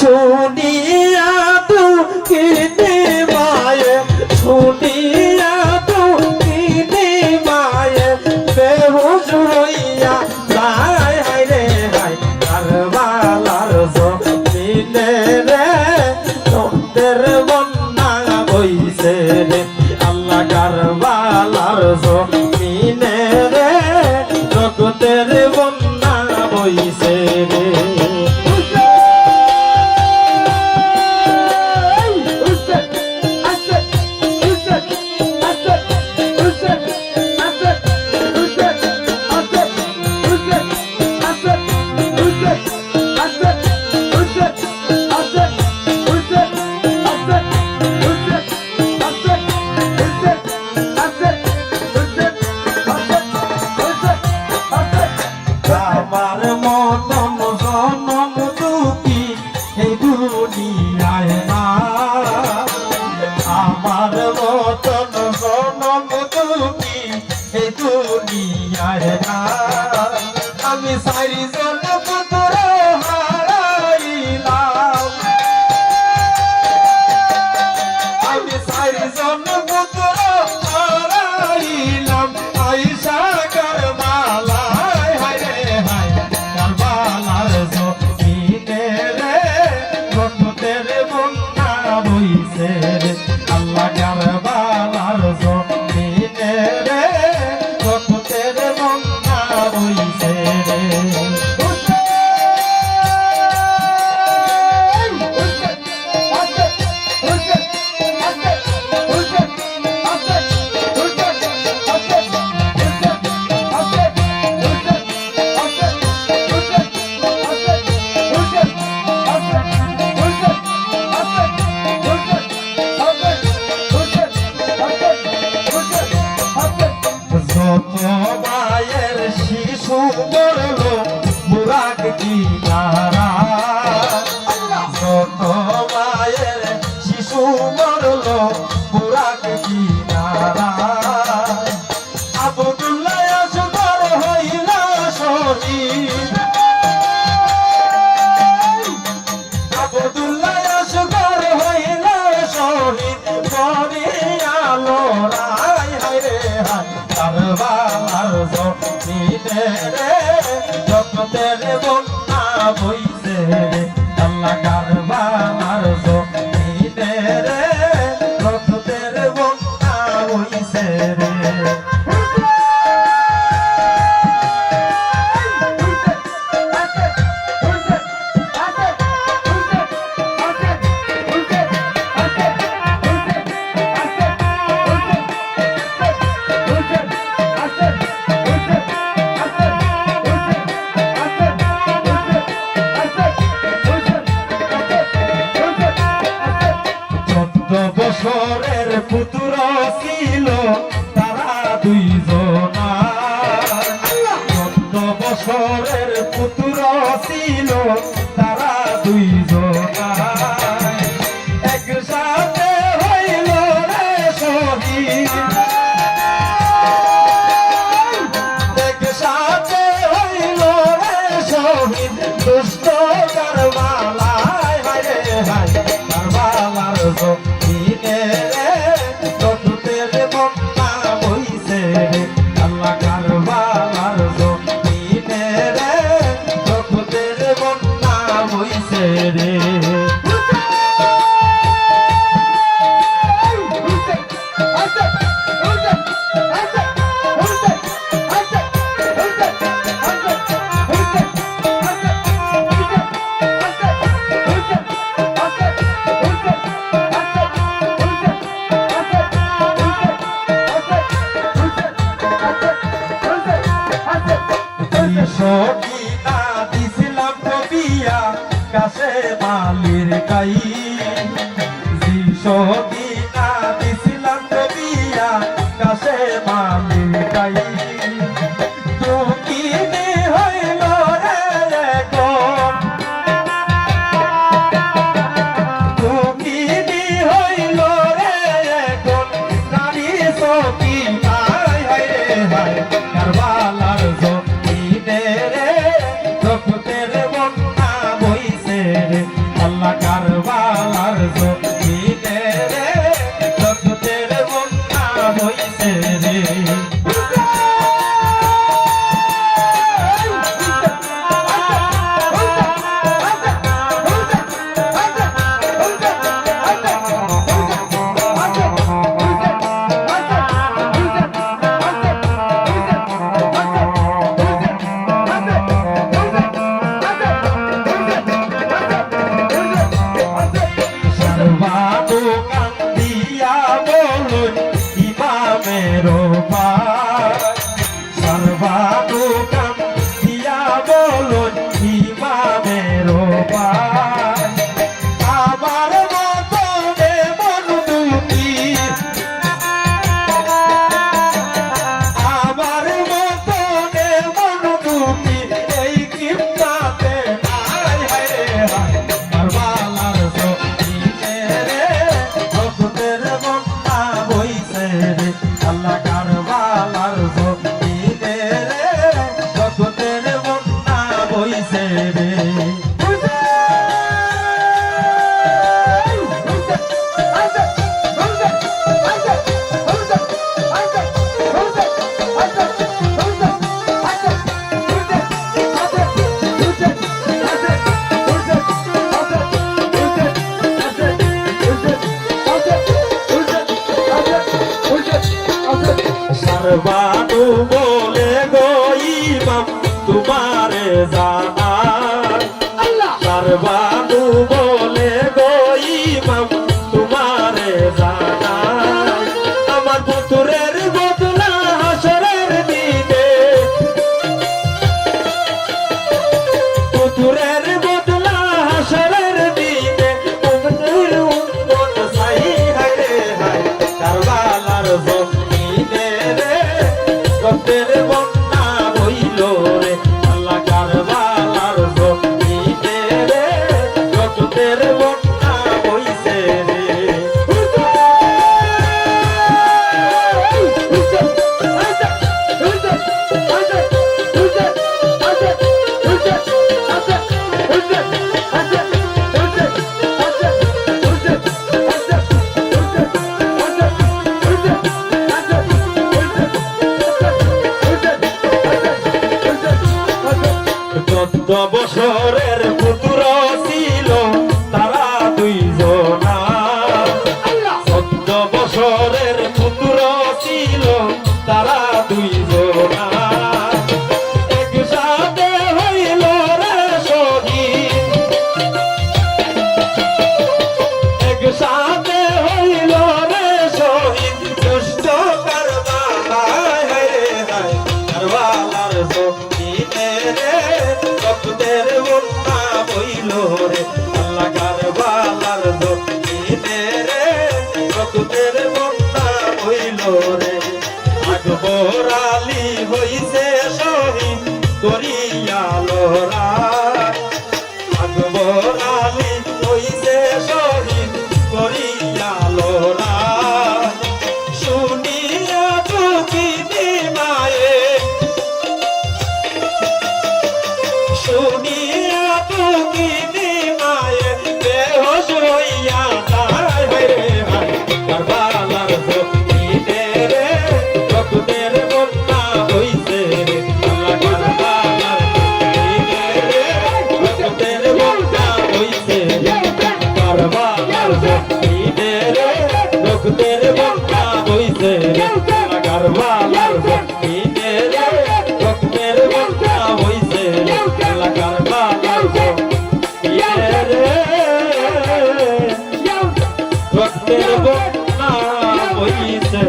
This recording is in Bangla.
শুনিয়া দুঃখিনী মায়ে শুনিয়া দুঃখিনী মায়ে বেহুশ হইয়া যায় হায় রে হায় কারবালার জমিনে রে রক্তের বন্যা বইছে রে আল্লাহ কারবালার জমিনে রে রক্তের বন্যা বইছে রে আমার মতন জনম দুঃখী এই দুনিয়ায় না আমার মতন জনম দুঃখী এই দুনিয়ায় না আমি চারিজন পুত্র হারাইলাম আমি চারিজন পুত্র হারাইলাম আইসা কারবালা আল্লাহ কারবালার জমিনে রে রক্তের বন্যা বইছে রে মায়ের শিশু মরল বুড়াক কিনারা যত মায়ের শিশু মরল বুড়াক কিনারা আবদুল্লাহ আসগর হইল শহীদ আবদুল্লাহ আসগর হইল শহীদ মরিয়ালো রায় হায় রে হায় কারবালার জমিনে রে রক্তের বন্যা বইছে রে আল্লাহ কারবালার জমিনে রে রক্তের বন্যা বইছে রে বছরের পুত্র ছিল তারা দুইজনা 14 বছরের পুত্র ছিল তারা দুইজনা একসাথে হইল রে শহীদ একসাথে হইল রে শহীদ দুষ্ট কারবালায় হায় রে হায় কারবালার জমিনে রে রক্তের বন্যা বইছে রে আল্লাহ কারবালার জমিনে রে রক্তের বন্যা বইছে রে সকিনা দিছিলাম কবিয়া কাছে মালির কাই সকিনা দিছিলাম কবিয়া কাছে মালির কাই দুঃখিনী হইল রে এখন দুঃখিনী হইল রে এখন নারী সকিনা হায় রে হায় কারবালার জমিনে রে রক্তের বন্যা বইছে রে আল্লাহ সর্বানুকাম দিয়া বলুন ইমামের পায় আমার মতো মন দুটি আমার মতো মন দুটি এই কিপ্তাতে নাই হায় হায় কারবালার জমিনে রে ভক্তের বন্যা বইছে রে আল্লাহ কারবালার জমিনে রে ভক্তের বন্যা বইছে রে সর্বানু বলে গো ইমাম তোমারে জানা সর্বানু বলে গো ইমাম তোমারে জানা আমার পুতুরের বদলা হাসরের দিনে পুতুরের বদলা হাসরের দিনে উম্মতের উম্মত সাই হায় রে হায় কারবালার জমিনে রে ভক্তের বন্যা বইল রে আল্লাহ কারবালার জমিনে রে ভক্তের বন্যা বইছে রে চোদ্দ বছরের পুত্র ছিল তারা দুইজনা 14 বছরের পুত্র ছিল তারা দুইজনা একসাথে হইল রে শহীদ একসাথে হইল রে শহীদ দুষ্ট কারবালায় হায় রে হায় কারবালার জমিনে রে ভক্তের বন্যা বইল রে আল্লাহ কারবালার জমিনে রে ভক্তের বন্যা বইল রে আকবর আলী হইছে শহীদ করিয়া লড়াই আকবর আলী হইছে শহীদ করিয়া লড়াই শুনিয়া দুঃখিনী মায়ে শুনিয়া দুঃখিনী মায়ে বেহোশ হইয়া যায় রে হায় কারবালার জমিনে রে ভক্তের বন্যা হইছে রে আল্লাহ কারবালার জমিনে রে ভক্তের বন্যা হইছে রে কারবালার জমিনে রে ভক্তের বন্যা হইছে রে আল্লাহ কারবালার জমিনে রে ভক্তের বন্যা হইছে রে আল্লাহ কারবালার জমিনে রে ভক্তের বন্যা হইছে